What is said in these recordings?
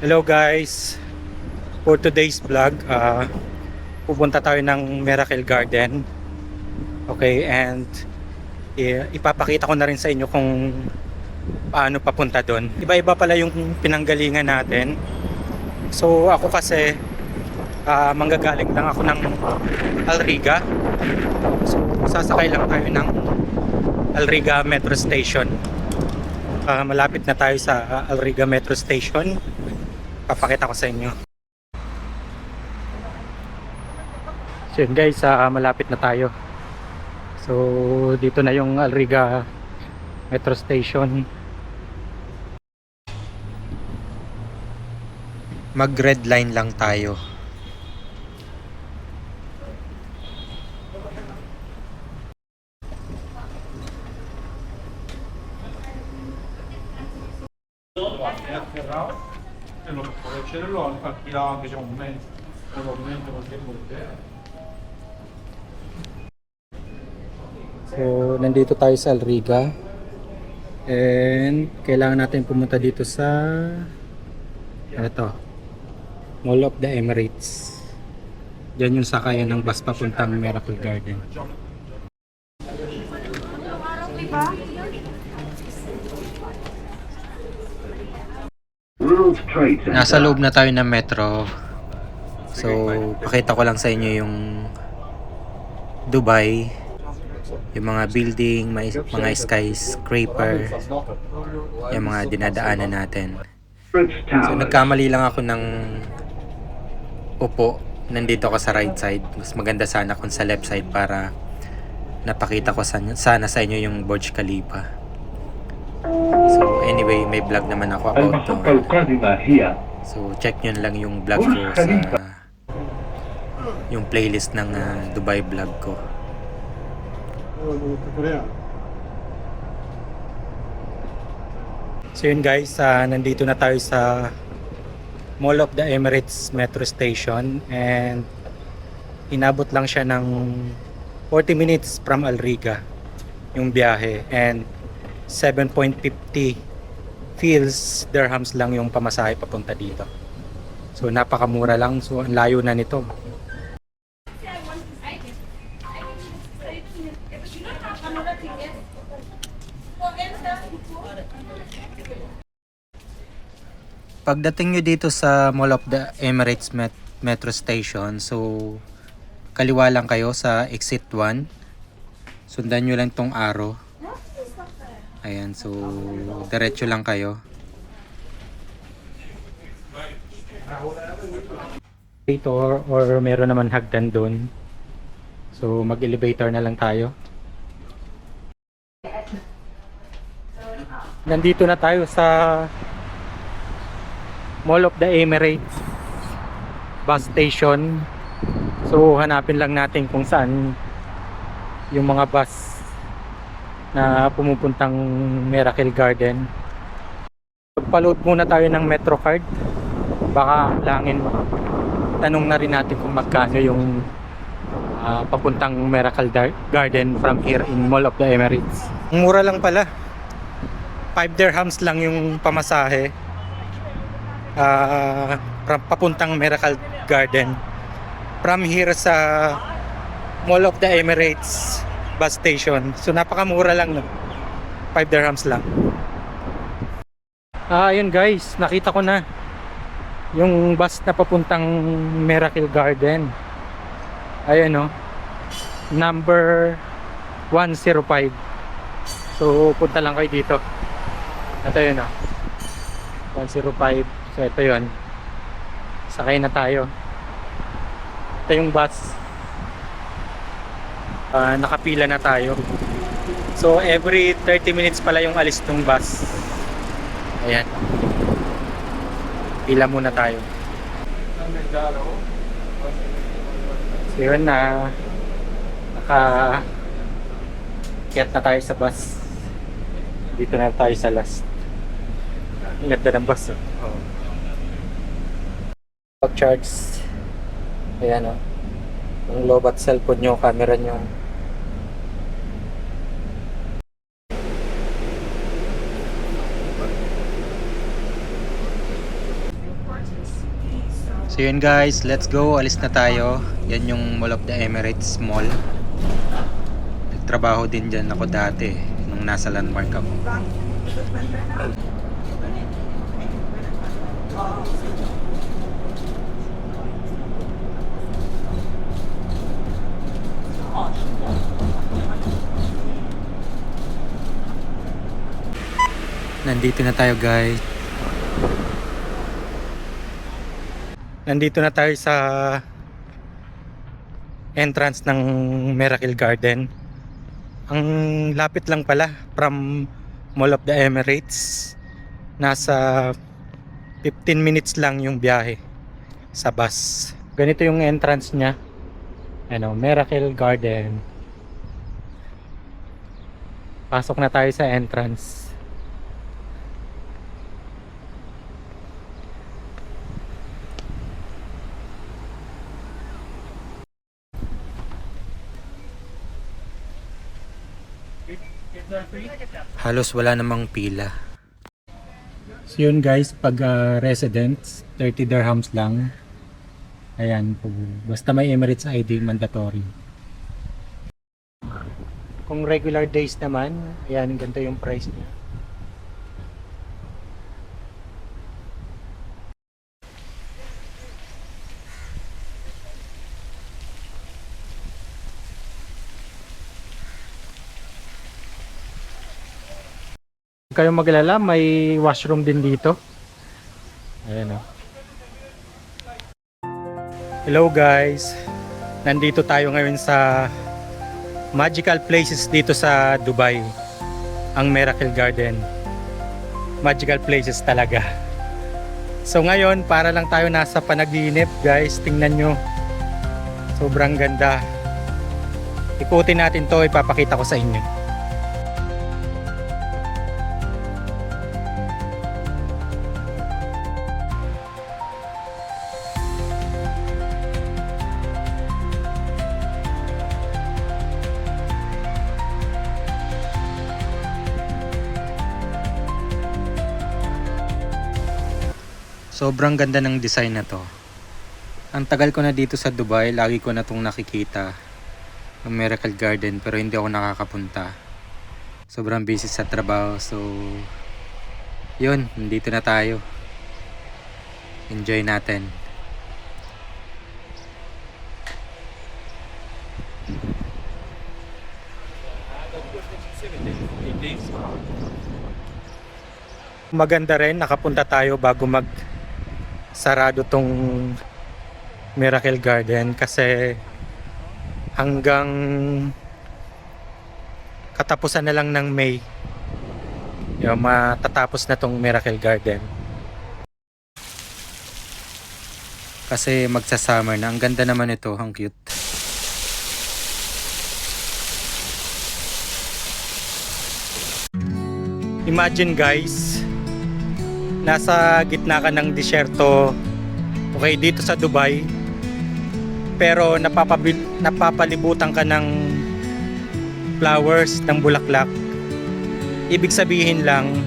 Hello guys, for today's vlog, pupunta tayo ng Miracle Garden. Okay, and ipapakita ko na rin sa inyo kung paano papunta doon. Iba-iba pala yung pinanggalingan natin. So ako kasi, manggagaling lang ako ng Alriga. So sasakay lang tayo ng Alriga Metro Station. Malapit na tayo sa Alriga Metro Station. Papakita ko sa inyo. So yun guys, malapit na tayo. So dito na yung Alriga Metro Station. Mag red line lang tayo. So nandito tayo sa Alriga. And kailangan natin pumunta dito sa Mall of the Emirates. Diyan yung sakayan ng bus papuntang Miracle Garden. Nasa loob na tayo ng metro. So pakita ko lang sa inyo yung Dubai, yung mga building, mga skyscraper, yung mga dinadaanan natin. So nagkamali lang ako ng upo. Nandito ako sa right side. Mas maganda sana kung sa left side para napakita ko sana sa inyo yung Burj Khalifa. So anyway, may vlog naman ako about to. So check nyo lang yung vlog ko sa yung playlist ng Dubai vlog ko. So yun guys, nandito na tayo sa Mall of the Emirates Metro Station and inabot lang siya ng 40 minutes from Alriga yung biyahe and 7.50 dirhams lang yung pamasahe papunta dito. So napakamura lang, so ang layo na nito. Pagdating nyo dito sa Mall of the Emirates Metro Station, so kaliwa lang kayo sa exit 1. Sundan nyo lang tong arrow. Ayan, so diretso lang kayo. Elevator or meron naman hagdan doon. So mag-elevator na lang tayo. Nandito na tayo sa Mall of the Emirates bus station. So hanapin lang natin kung saan yung mga bus na pumupuntang Miracle Garden. Pagpa-load muna tayo ng Metro card. Baka langin tanong na rin natin kung magkano yung papuntang Miracle Garden from here in Mall of the Emirates. Mura lang pala. 5 dirhams lang yung pamasahe. Papuntang Miracle Garden from here sa Mall of the Emirates bus station. So napakamura lang, no? 5 dirhams lang. Ayun guys, nakita ko na yung bus na papuntang Miracle Garden. Ayun, no? Number 105. So punta lang kayo dito. Ito yun, no? 105. So ito yun. Sakay na tayo. Ito yung bus. Nakapila na tayo. So every 30 minutes pala yung alis ng bus. Ayan. Pila muna tayo. So yun na. Naka-get na tayo sa bus. Dito na tayo sa last. Ang ganda ng bus. Pag-charge. Ayan, o. Yung lobat cellphone nyo, camera nyo. So yun guys, let's go. Alis na tayo. Yan yung Mall of the Emirates Mall. Nagtrabaho din dyan ako dati nung nasa Landmark ako. Nandito na tayo guys. Nandito na tayo sa entrance ng Miracle Garden. Ang lapit lang pala from Mall of the Emirates. Nasa 15 minutes lang yung biyahe sa bus. Ganito yung entrance niya. Miracle Garden. Pasok na tayo sa entrance. Halos wala namang pila. So yun guys, pag residents, 30 dirhams lang. Ayan, basta may Emirates ID, mandatory. Kung regular days naman, ayan, ganito yung price niya. Huwag kayong maglala, may washroom din dito. Ayan o. Hello guys, nandito tayo ngayon sa magical places dito sa Dubai, ang Miracle Garden. Magical places talaga. So ngayon, para lang tayo nasa panaginip guys, tingnan nyo, sobrang ganda. Ikutin natin to, ipapakita ko sa inyo. Sobrang ganda ng design na to. Ang tagal ko na dito sa Dubai, lagi ko na itong nakikita, ang Miracle Garden, pero hindi ako nakakapunta. Sobrang busy sa trabaho, so yun, nandito na tayo. Enjoy natin. Maganda rin, nakapunta tayo bago sarado tong Miracle Garden kasi hanggang katapusan na lang ng May yung matatapos na tong Miracle Garden kasi magsa-summer na. Ang ganda naman ito, ang cute. Imagine guys, nasa gitna ka ng disyerto, okay, dito sa Dubai, pero napapalibutan ka ng flowers, ng bulaklak. Ibig sabihin lang,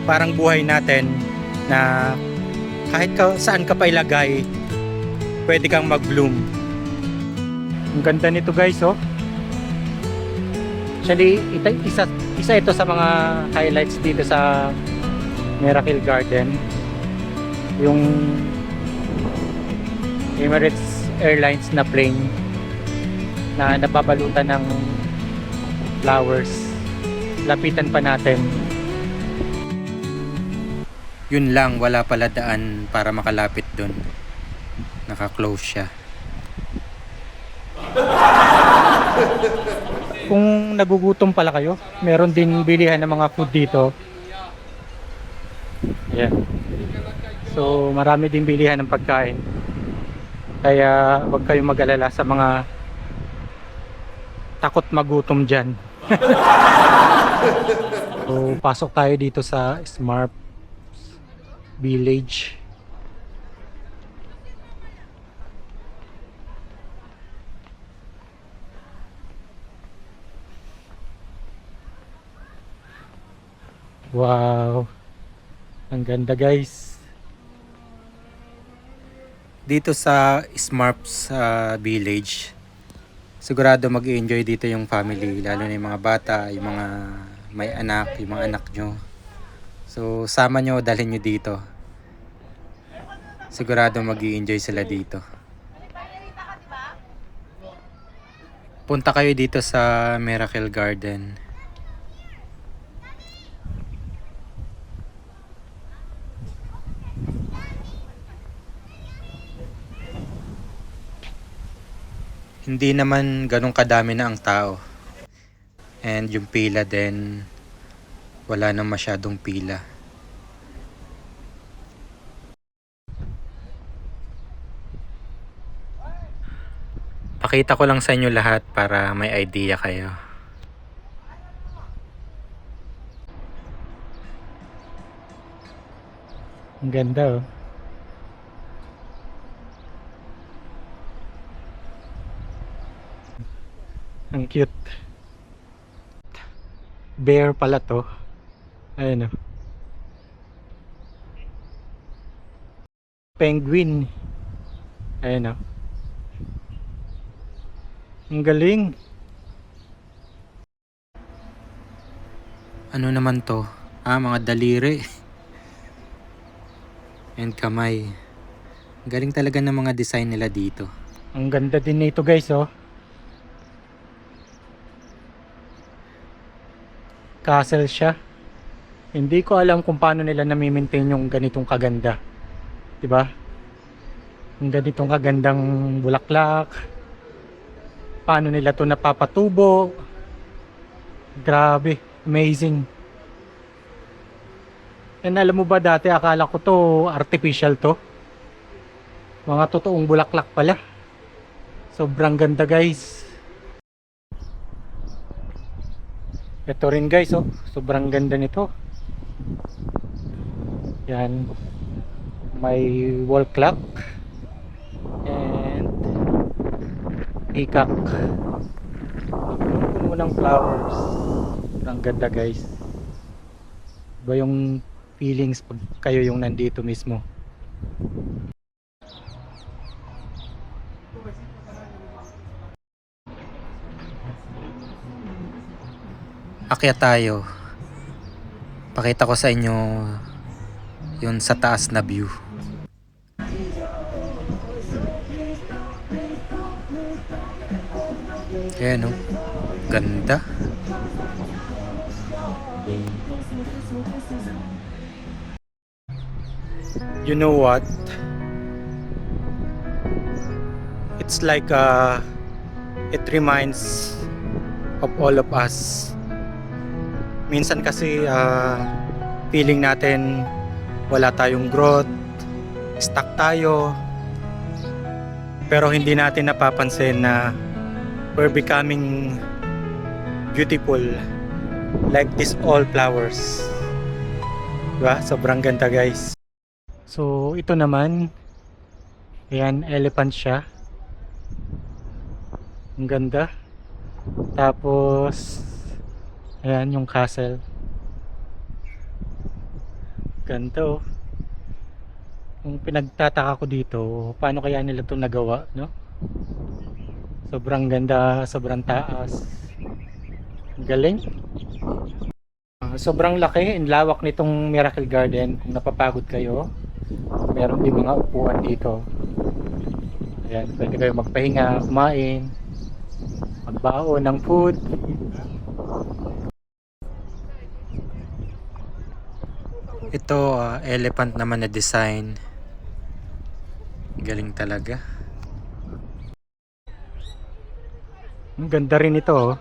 parang buhay natin na kahit saan ka pa ilagay, pwede kang mag-bloom. Ang ganda nito guys, oh. Actually, isa ito sa mga highlights dito sa Miracle Garden, yung Emirates Airlines na plane na nababalutan ng flowers. Lapitan pa natin. Yun lang, wala pala daan para makalapit dun. Naka-close siya. Kung nagugutom pala kayo, meron din bilihan ng mga food dito. Ayan. So marami din bilihan ng pagkain. Kaya huwag kayong mag-alala sa mga takot magutom dyan. So pasok tayo dito sa Smart Village. Wow, ang ganda guys. Dito sa Smurfs Village, sigurado mag-enjoy dito yung family, lalo na yung mga bata, yung mga may anak, yung mga anak nyo. So sama nyo, dalhin nyo dito. Sigurado mag-enjoy sila dito. Punta kayo dito sa Miracle Garden. Hindi naman ganun kadami na ang tao. And yung pila din, wala nang masyadong pila. Pakita ko lang sa inyo lahat para may idea kayo. Ang ganda oh. Ang cute. Bear pala to. Ayun oh. Penguin. Ayun oh. Ang galing. Ano naman to? Mga daliri. And kamay. Galing talaga ng mga design nila dito. Ang ganda din nito guys oh. Castle siya. Hindi ko alam kung paano nila nami-maintain yung ganitong kaganda. 'Di ba? Yung ganitong kagandang bulaklak. Paano nila 'to napapatubo? Grabe, amazing. And alam mo ba dati akala ko 'to artificial 'to. Mga totoong bulaklak pala. Sobrang ganda guys. Ito rin guys oh, sobrang ganda nito. Yan. May wall clock and peacock. Puno ng flowers. Sobrang ganda guys. Iba yung feelings pag kayo yung nandito mismo. Akyat tayo. Pakita ko sa inyo yung sa taas na view. Ayan o. Ganda. You know what? It's like it reminds of all of us. Minsan kasi feeling natin wala tayong growth, stuck tayo, pero hindi natin napapansin na we're becoming beautiful like this all flowers. Diba? Sobrang ganda guys. So ito naman, ayan, elephant siya. Ang ganda. Tapos ayan yung castle. Ganda oh. Yung pinagtataka ko dito, paano kaya nila ito nagawa, no? Sobrang ganda, sobrang taas. Galing. Sobrang laki and lawak nitong Miracle Garden. Kung napapagod kayo, meron din mga upuan dito. Ayan, pwede kayo magpahinga, kumain, magbaon ng food. Ito, elephant naman na design. Galing talaga. Ang ganda rin ito oh.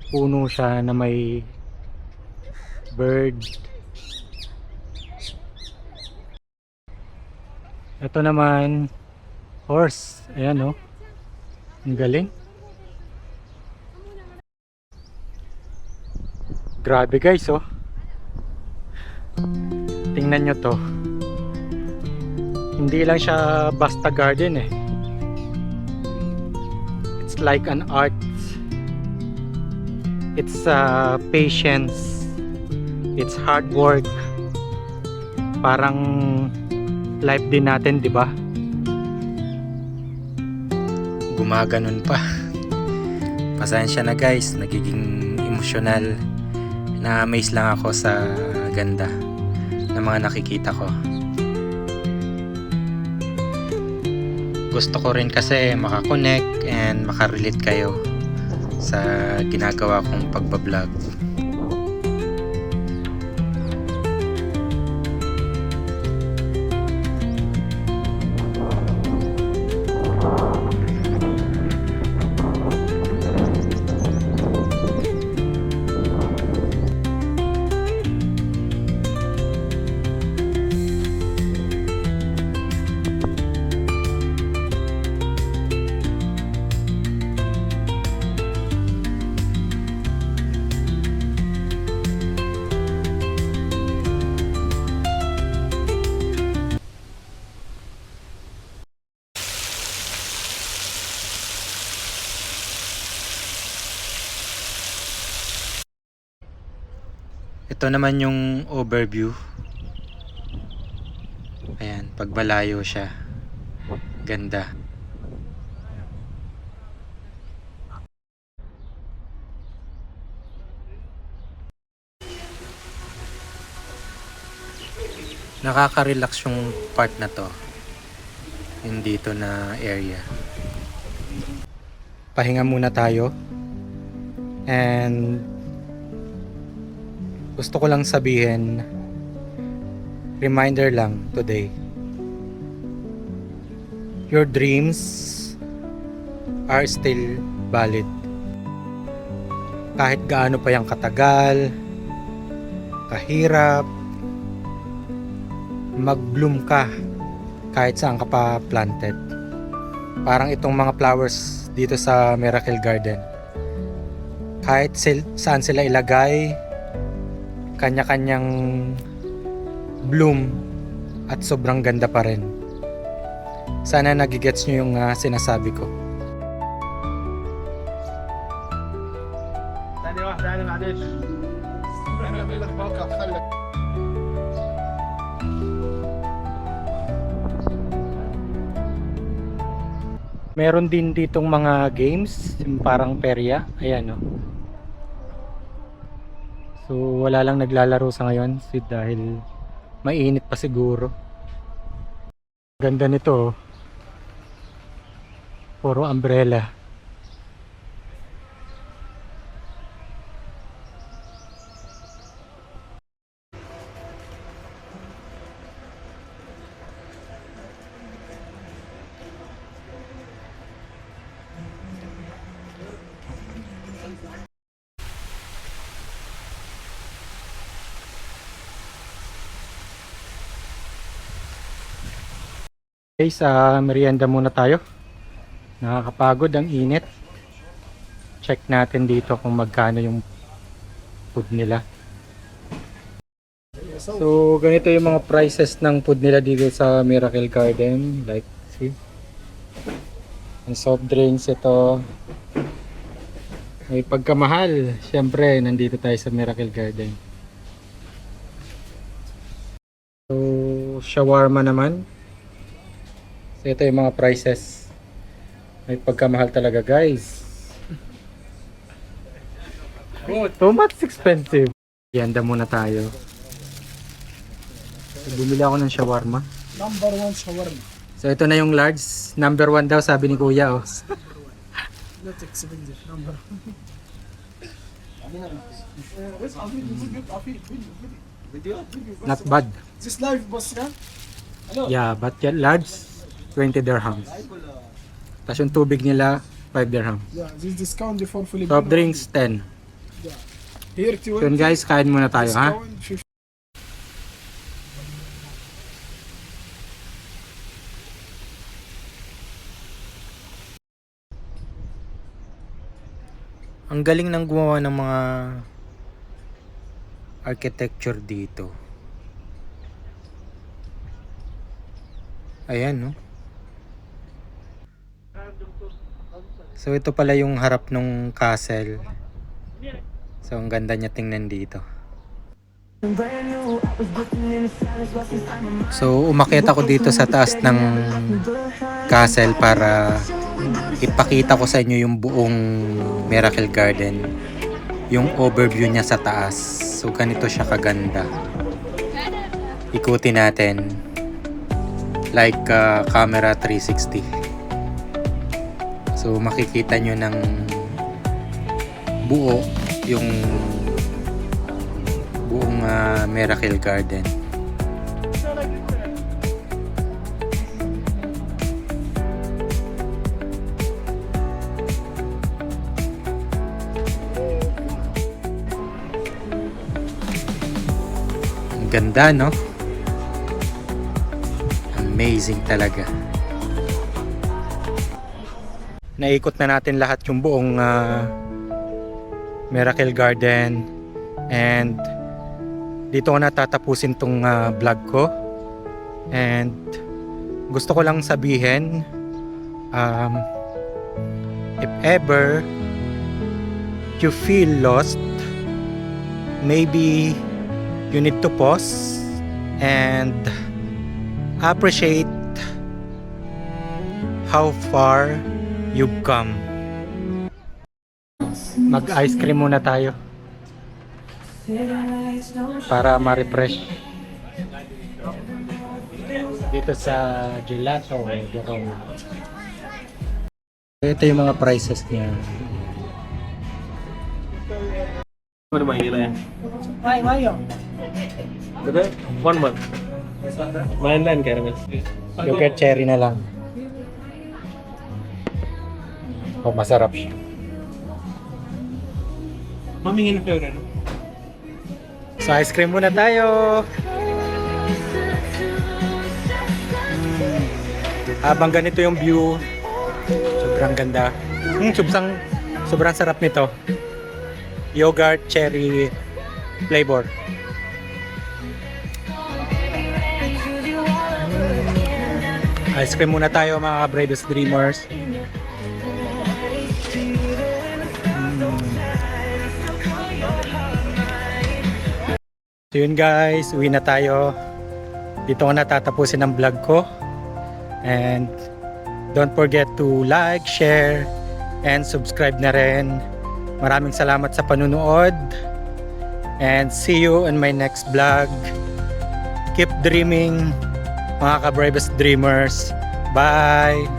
Puno siya na may bird. Ito naman horse. Ayan oh. Ang galing. Grabe guys oh. Tingnan nyo to. Hindi lang siya basta garden eh. It's like an art. It's patience. It's hard work. Parang live din natin, di ba? Gumaganon pa. Pasensya na guys, nagiging emosyonal. Na-amaze lang ako sa ganda ng mga nakikita ko. Gusto ko rin kasi makakonect and makarelate kayo sa ginagawa kong pagbablog. Ito naman yung overview. Ayan, pag malayo siya. Ganda. Nakaka-relax yung part na to. Yung dito na area. Pahinga muna tayo. And gusto ko lang sabihin, reminder lang today. Your dreams are still valid. Kahit gaano pa yung katagal, kahirap, mag-bloom ka kahit saan ka pa planted. Parang itong mga flowers dito sa Miracle Garden. Kahit saan sila ilagay, kanya-kanyang bloom at sobrang ganda pa rin. Sana nagigets nyo yung sinasabi ko. Meron din ditong mga games, yung parang perya. Ayan, no? So wala lang naglalaro sa ngayon dahil mainit pa siguro. Ganda nito, oh. Puro umbrella. Guys, merienda muna tayo. Nakakapagod ang init. Check natin dito kung magkano yung food nila. So, ganito yung mga prices ng food nila dito sa Miracle Garden. Like, see? Ang soft drinks ito. May pagkamahal. Siyempre, nandito tayo sa Miracle Garden. So, shawarma naman. So ito yung mga prices. May pagkamahal talaga guys. Oh, too much expensive. Yanda muna tayo. So, bumili ako ng shawarma. Number 1 shawarma. So ito na yung large. Number 1 daw sabi ni kuya, oh. Not expensive. Number 1. Not bad. This live boss ka? Yeah, but yan large 20 dirhams. Tapos yung tubig nila 5 dirhams. Yeah, this discount for Filipino. Soft drinks 10. Here So yun guys, kain muna tayo, ha? discount 50. Ang galing ng gumawa ng mga architecture dito. Ayan, no? So ito pala yung harap ng castle. So ang ganda niya tingnan dito. So umakyat ako dito sa taas ng castle para ipakita ko sa inyo yung buong Miracle Garden, yung overview niya sa taas. So ganito siya kaganda. Ikutin natin like camera 360. So makikita nyo ng buo yung buong Miracle Garden. Ang ganda, no? Amazing talaga. Naikot na natin lahat yung buong Miracle Garden, and dito ko natatapusin tong vlog ko. And gusto ko lang sabihin, if ever you feel lost, maybe you need to pause and appreciate how far you've come. Mag-ice cream muna tayo para ma-refresh dito sa Gelato Dorong. Ito yung mga prices niya. Ano mahila yan? Mayo. Diba? 1 month. Mainland caramel. Yogurt cherry na lang. Oh, masarap siya. Mamingin na flavor, ano? So ice cream muna tayo. Habang ganito yung view, sobrang ganda. Sobrang sarap nito. Yogurt cherry flavor. Ice cream muna tayo mga Bravest Dreamers. So yun guys, uwi na tayo. Dito ko natatapusin ang vlog ko. And don't forget to like, share, and subscribe na rin. Maraming salamat sa panunood. And see you in my next vlog. Keep dreaming, mga ka-Bravest Dreamers. Bye!